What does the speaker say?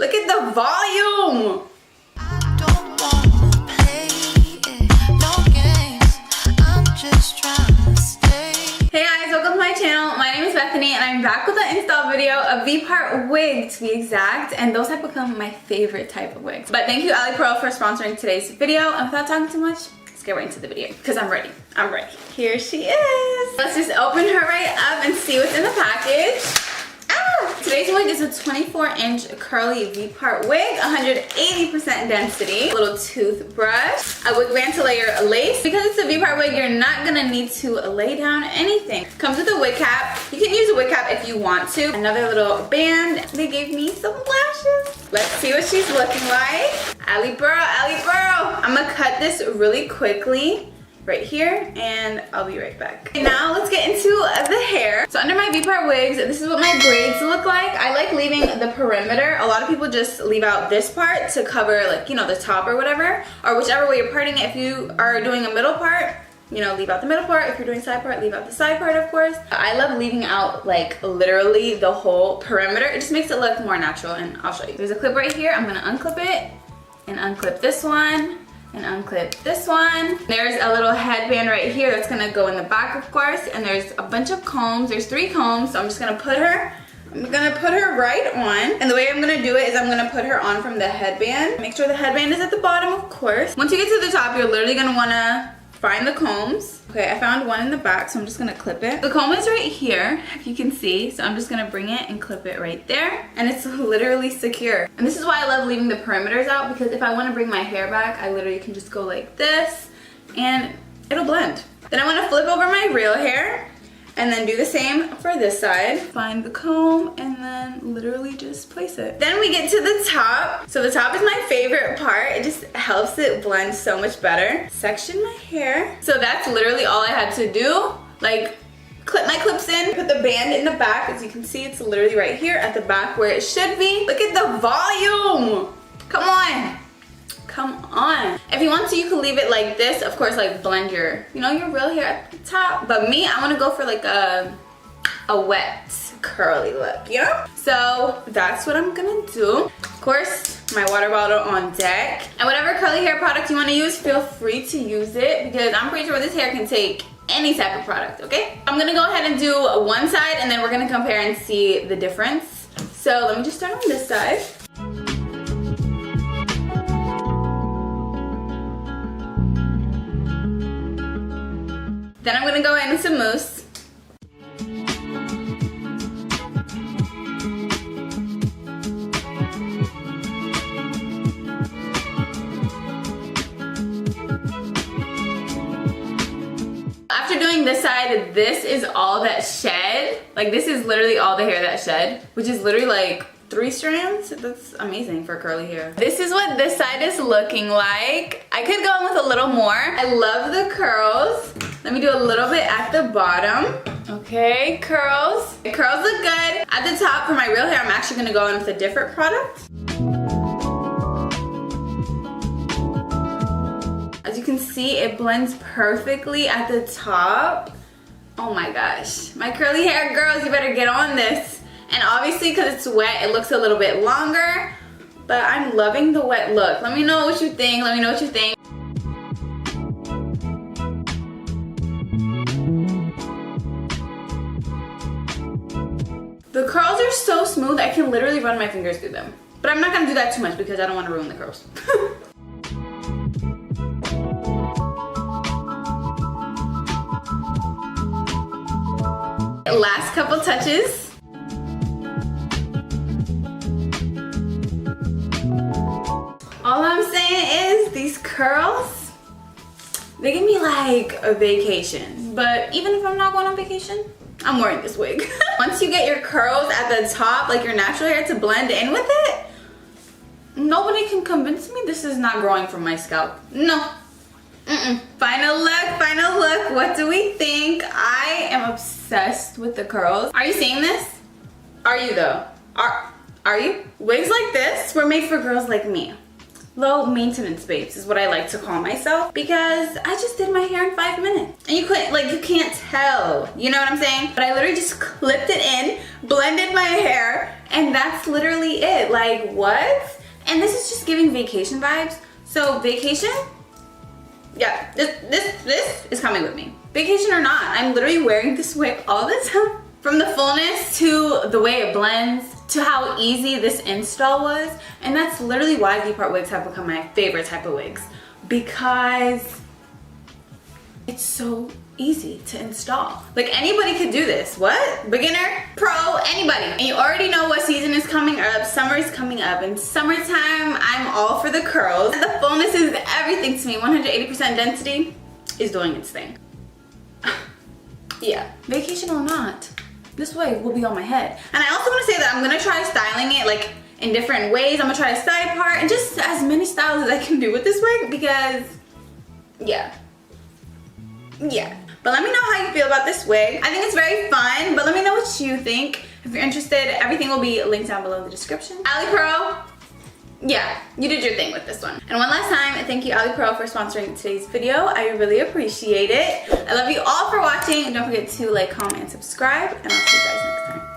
Look at the volume. Hey guys, welcome to my channel. My name is Bethany and I'm back with an install video, a V-part wig to be exact, and those have become my favorite type of wigs. But thank you Alipearl for sponsoring today's video, and without talking too much, let's get right into the video because I'm ready. I'm ready. Here she is. Let's just open her right up and see what's in the package. Today's wig is a 24-inch curly V-part wig, 180% density, a little toothbrush, a wig band to layer a lace. Because it's a V-part wig, you're not gonna need to lay down anything. Comes with a wig cap. You can use a wig cap if you want to. Another little band. They gave me some lashes. Let's see what she's looking like. Alipearl, Alipearl. I'm gonna cut this really quickly right here and I'll be right back. Okay, now let's get into the hair. So under my V-part wigs, this is what my braids look like. I like leaving the perimeter. A lot of people just leave out this part to cover, like, you know, the top or whatever, or whichever way you're parting it. If you are doing a middle part, you know, leave out the middle part. If you're doing side part, leave out the side part, of course. I love leaving out like literally the whole perimeter. It just makes it look more natural, and I'll show you. There's a clip right here. I'm gonna unclip it and unclip this one and unclip this one. There's a little headband right here that's gonna go in the back, of course, and there's a bunch of combs. There's 3 combs, so I'm just gonna put her right on. And the way I'm gonna do it is I'm gonna put her on from the headband. Make sure the headband is at the bottom, of course. Once you get to the top, you're literally gonna wanna find the combs. Okay, I found one in the back, so I'm just gonna clip it. The comb is right here, if you can see, so I'm just gonna bring it and clip it right there, and it's literally secure. And this is why I love leaving the perimeters out, because if I wanna bring my hair back, I literally can just go like this, and it'll blend. Then I wanna flip over my real hair, and then do the same for this side. Find the comb and then literally just place it. Then we get to the top. So the top is my favorite part. It just helps it blend so much better. Section my hair. So that's literally all I had to do. Like, clip my clips in, put the band in the back. As you can see, it's literally right here at the back where it should be. Look at the volume. Come on. Come on. If you want to, you can leave it like this. Of course, like blend your, you know, your real hair at the top. But me, I want to go for like a wet, curly look, you know? So that's what I'm gonna do. Of course, my water bottle on deck. And whatever curly hair product you want to use, feel free to use it, because I'm pretty sure this hair can take any type of product, okay? I'm gonna go ahead and do one side, and then we're gonna compare and see the difference. So let me just start on this side. Then I'm gonna go in with some mousse. After doing this side, this is all that shed. Like, this is literally all the hair that shed, which is literally like 3 strands. That's amazing for curly hair. This is what this side is looking like. I could go in with a little more. I love the curls. Let me do a little bit at the bottom. Okay, curls. The curls look good. At the top, for my real hair, I'm actually gonna go in with a different product. As you can see, it blends perfectly at the top. Oh my gosh. My curly hair girls, you better get on this. And obviously, because it's wet, it looks a little bit longer, but I'm loving the wet look. Let me know what you think. Let me know what you think. The curls are so smooth, I can literally run my fingers through them. But I'm not gonna do that too much because I don't want to ruin the curls. Last couple touches. All I'm saying is these curls, they give me like a vacation. But even if I'm not going on vacation, I'm wearing this wig. Once you get your curls at the top, like your natural hair, to blend in with it, nobody can convince me this is not growing from my scalp. No. Final look. What do we think? I am obsessed with the curls. Are you seeing this? Are you though? Are you? Wigs like this were made for girls like me. low maintenance babes is what I like to call myself, because I just did my hair in 5 minutes. And you can't tell, you know what I'm saying? But I literally just clipped it in, blended my hair, and that's literally it. Like, what? And this is just giving vacation vibes. So vacation, yeah, this is coming with me. Vacation or not, I'm literally wearing this wig all the time. From the fullness to the way it blends to how easy this install was. And that's literally why V-part wigs have become my favorite type of wigs, because it's so easy to install. Like, anybody could do this. What? Beginner, pro, anybody. And you already know what season is coming up. Summer is coming up. And summertime, I'm all for the curls. The fullness is everything to me. 180% density is doing its thing. Yeah, vacation or not, this wig will be on my head. And I also want to say that I'm going to try styling it like in different ways. I'm going to try a side part and just as many styles as I can do with this wig, because yeah. But let me know how you feel about this wig. I think it's very fun, but let me know what you think. If you're interested, everything will be linked down below in the description. Alipearl, yeah, you did your thing with this one. And one last time, thank you Alipearl for sponsoring today's video. I really appreciate it. I love you all for watching. And don't forget to like, comment, and subscribe. And I'll see you guys next time.